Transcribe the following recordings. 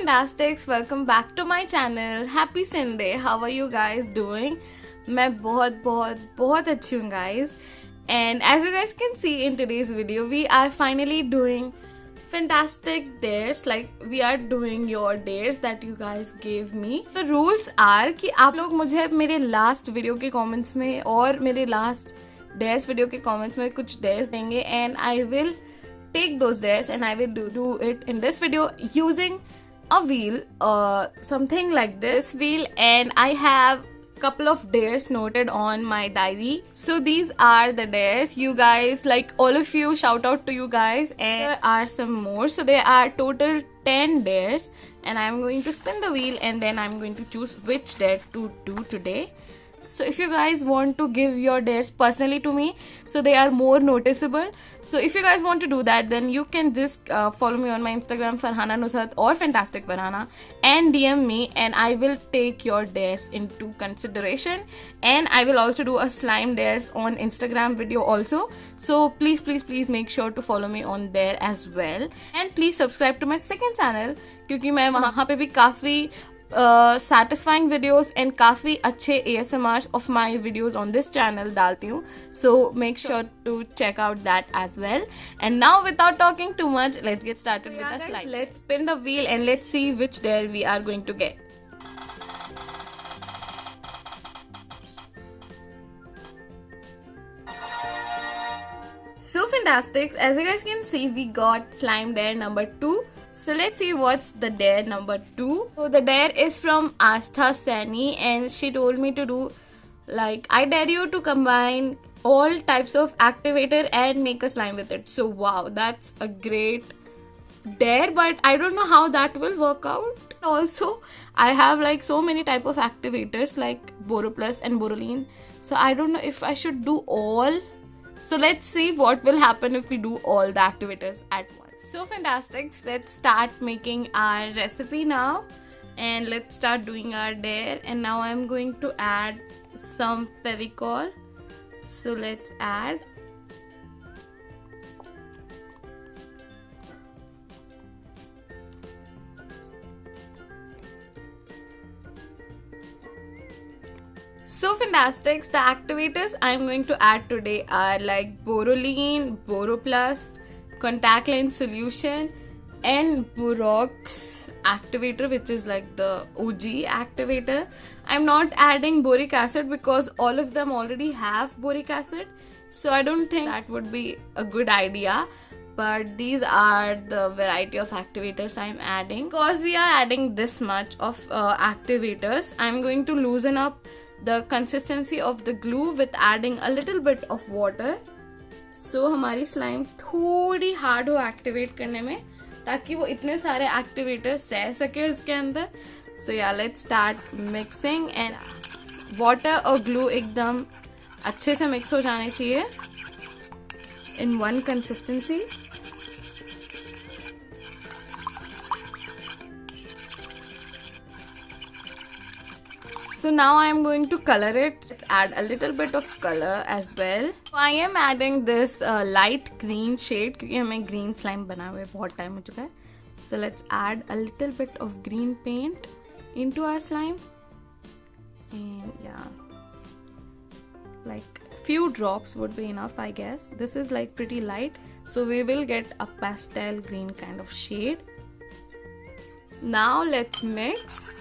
Fantastics, welcome back to my channel. Happy Sunday. How are you guys doing? मैं बहुत अच्छी हूँ guys. And as you guys can see in today's video, we are finally doing fantastic dares. Like we are doing your dares that you guys gave me. The rules are कि आप लोग मुझे मेरे last video के comments में और मेरे last dares video के comments में कुछ dares देंगे and I will take those dares and I will do it in this video using a wheel, something like this wheel, and I have couple of dares noted on my diary. So these are the dares. You guys, like all of you, shout out to you guys, and there are some more. So there are total 10 dares and I'm going to spin the wheel and then I'm going to choose which dare to do today. So if you guys want to give your dares personally to me, so they are more noticeable. So if you guys want to do that, then you can just follow me on my Instagram Farhana Nusrat or Fantastic Farhana and DM me, and I will take your dares into consideration. And I will also do a slime dares on Instagram video also. So please make sure to follow me on there as well. And please subscribe to my second channel क्योंकि मैं वहाँ पे भी काफ़ी satisfying videos and काफ़ी अच्छे ASMRs of my videos on this channel डालती हूँ. So make sure to check out that as well. And now without talking too much, let's get started with the slime. Let's spin the wheel and let's see which dare we are going to get. So fantastics, as you guys can see, we got slime dare number 2. So let's see what's the dare number 2. So the dare is from Astha Sani and she told me to do, like, I dare you to combine all types of activator and make a slime with it. So wow, that's a great dare, but I don't know how that will work out. Also, I have like so many type of activators like BoroPlus and Boroline. So I don't know if I should do all. So let's see what will happen if we do all the activators at once. So fantastics, let's start making our recipe now and let's start doing our dare. And now I'm going to add some Fevicol. So let's add. So fantastics, the activators I'm going to add today are like Boroline, BoroPlus, Contact Lens Solution and Borox activator, which is like the OG activator. I'm not adding boric acid because all of them already have boric acid, so I don't think that would be a good idea. But these are the variety of activators I'm adding. Because we are adding this much of activators, I'm going to loosen up the consistency of the glue with adding a little bit of water. So हमारी slime थोड़ी hard हो activate करने में, ताकि वो इतने सारे activators सह सके उसके अंदर. So yeah, let's start mixing and water और glue एकदम अच्छे से मिक्स हो जाने चाहिए in one consistency. So now I am going to color it. Let's add a little bit of color as well. So I am adding this light green shade क्योंकि हमें green slime बना हुआ है, बहुत time हो चुका है. So let's add a little bit of green paint into our slime. And yeah, like few drops would be enough, I guess. This is like pretty light, so we will get a pastel green kind of shade. Now let's mix.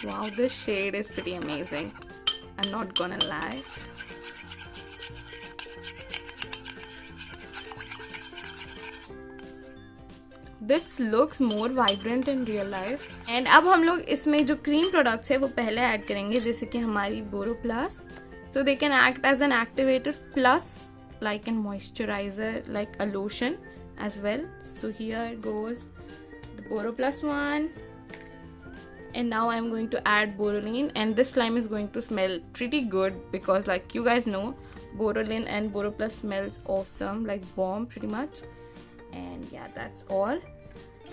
Wow, this shade is pretty amazing. I'm not gonna lie. This looks more vibrant in real life. And अब हम लोग इसमें जो cream products है वो पहले add करेंगे, जैसे कि हमारी BoroPlus. So they can act as an activator plus like a moisturizer, like a lotion as well. So here goes the BoroPlus one. And now I'm going to add Boroline, and this slime is going to smell pretty good because, like you guys know, Boroline and BoroPlus smells awesome, like bomb pretty much. And yeah, that's all.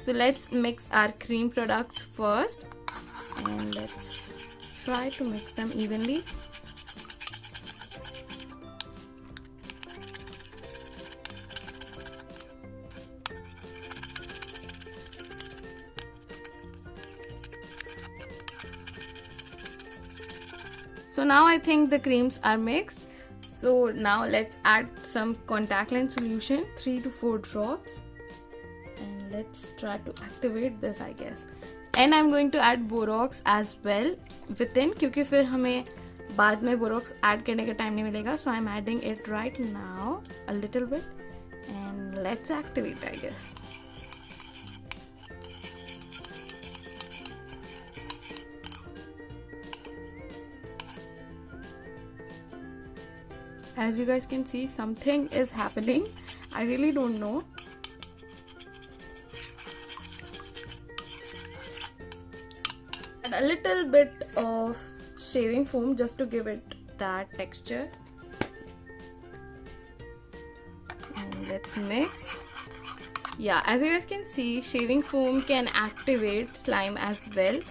So let's mix our cream products first and let's try to mix them evenly. So now I think the creams are mixed. So now let's add some contact lens solution, 3 to 4 drops. And let's try to activate this, I guess. And I'm going to add Borax as well within, क्योंकि फिर हमें बाद में Borax add करने का time नहीं मिलेगा. So I'm adding it right now a little bit. And let's activate, I guess. As you guys can see, something is happening. I really don't know. And a little bit of shaving foam just to give it that texture. And let's mix. Yeah, as you guys can see, shaving foam can activate slime as well.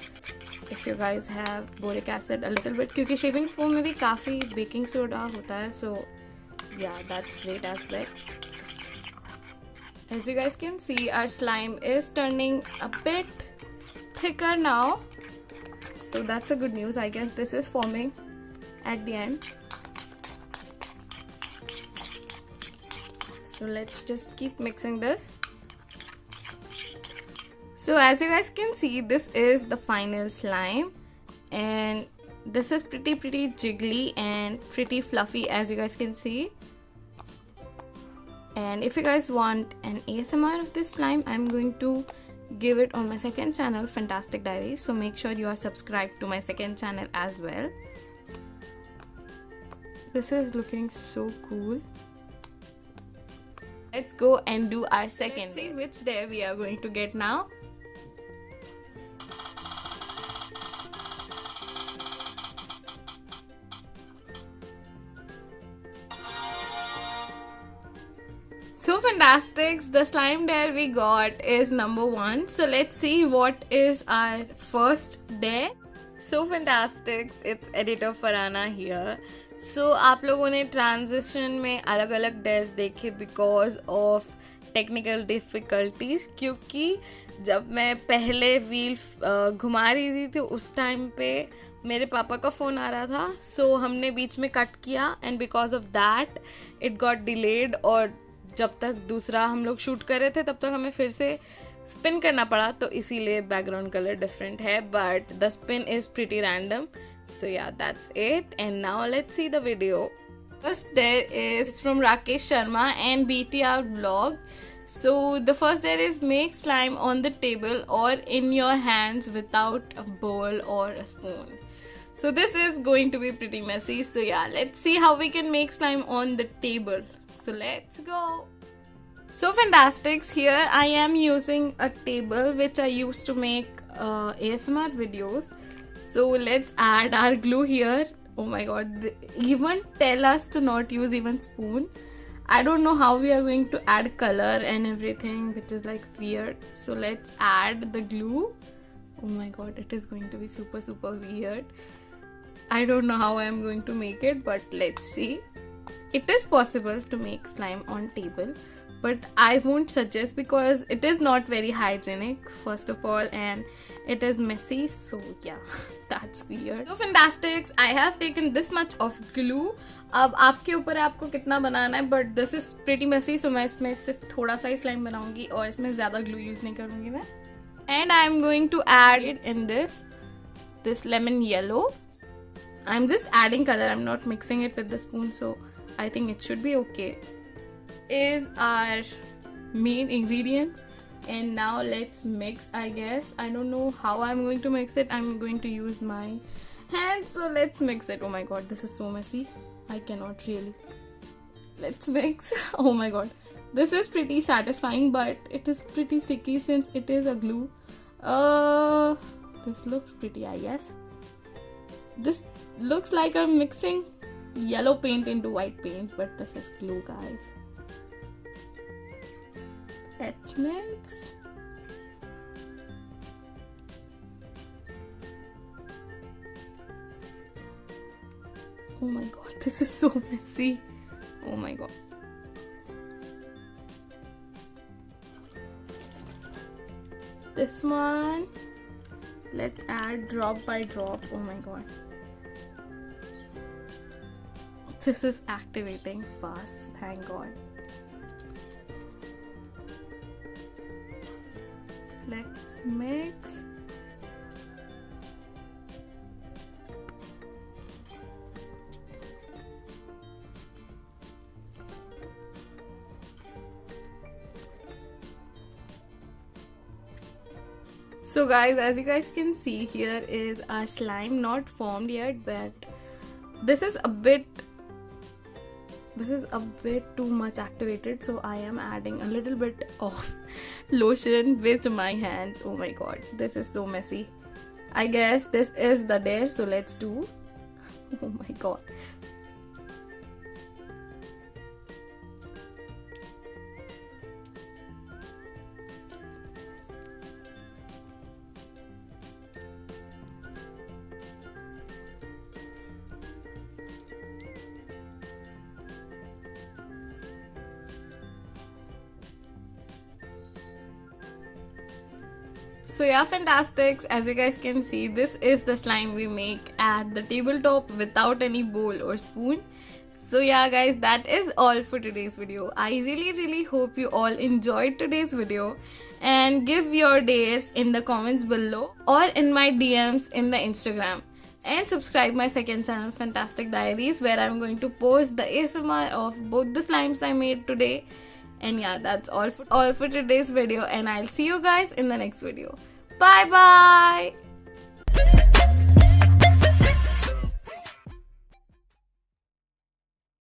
If you guys have boric acid a little bit, क्योंकि shaving foam में भी काफ़ी baking soda होता है, so yeah, that's great as well. As you guys can see, our slime is turning a bit thicker now, so that's a good news. I guess this is forming at the end. So let's just keep mixing this. So as you guys can see, this is the final slime, and this is pretty jiggly and pretty fluffy, as you guys can see. And if you guys want an ASMR of this slime, I'm going to give it on my second channel, Fantastic Diaries. So make sure you are subscribed to my second channel as well. This is looking so cool. Let's go and do our second. Let's see which day we are going to get now. So Fantastics, the slime dare we got is number 1. So let's see what is our first dare. So Fantastics, it's editor Farhana here. So आप लोगों ने transition में अलग अलग dares देखे because of technical difficulties, क्योंकि जब मैं पहले wheel घुमा रही थी तो उस टाइम पे मेरे पापा का फ़ोन आ रहा था, so हमने बीच में कट किया and because of that it got delayed, और जब तक दूसरा हम लोग शूट कर रहे थे तब तक हमें फिर से स्पिन करना पड़ा, तो इसीलिए बैकग्राउंड कलर डिफरेंट है, but the spin is pretty random. So yeah that's it, and now let's see the video. First there is from Rakesh Sharma and BTR vlog. So the first there is make slime on the table or in your hands without a bowl or a spoon. So this is going to be pretty messy. So yeah, let's see how we can make slime on the table. So let's go. So Fantastics, here I am using a table which I used to make ASMR videos. So let's add our glue here. Oh my god, they even tell us to not use even spoon. I don't know how we are going to add color and everything, which is like weird. So let's add the glue. Oh my god, it is going to be super weird. I don't know how I am going to make it, but let's see. It is possible to make slime on table, but I won't suggest because it is not very hygienic first of all, and it is messy. So yeah, that's weird. So Fantastics, I have taken this much of glue. अब आपके ऊपर है आपको कितना बनाना है, but this is pretty messy, so मैं इसमें सिर्फ थोड़ा सा ही स्लाइम बनाऊंगी और इसमें ज़्यादा glue यूज़ नहीं करूंगी मैं. And I am going to add it in this lemon yellow. I'm just adding color. I'm not mixing it with the spoon, so I think it should be okay. Is our main ingredient, and now let's mix. I guess I don't know how I'm going to mix it. I'm going to use my hands, so let's mix it. Oh my god, this is so messy. I cannot really. Let's mix. Oh my god, this is pretty satisfying, but it is pretty sticky since it is a glue. This looks pretty, I guess. This looks like I'm mixing yellow paint into white paint, but this is glue, guys. Let's mix. Oh my god, this is so messy. Oh my god. This one, let's add drop by drop. Oh my god. This is activating fast, thank God. Let's mix. So guys, as you guys can see, here is our slime, not formed yet, but this is a bit too much activated, so I am adding a little bit of lotion with my hands. Oh my god, this is so messy. I guess this is the dare, so let's do. Oh my god. So yeah, fantastics, as you guys can see, this is the slime we make at the tabletop without any bowl or spoon. So yeah guys, that is all for today's video. I really hope you all enjoyed today's video, and give your dares in the comments below or in my DMs in the Instagram. And subscribe my second channel, Fantastic Diaries, where I'm going to post the ASMR of both the slimes I made today. And yeah, that's all for today's video, and I'll see you guys in the next video. Bye bye.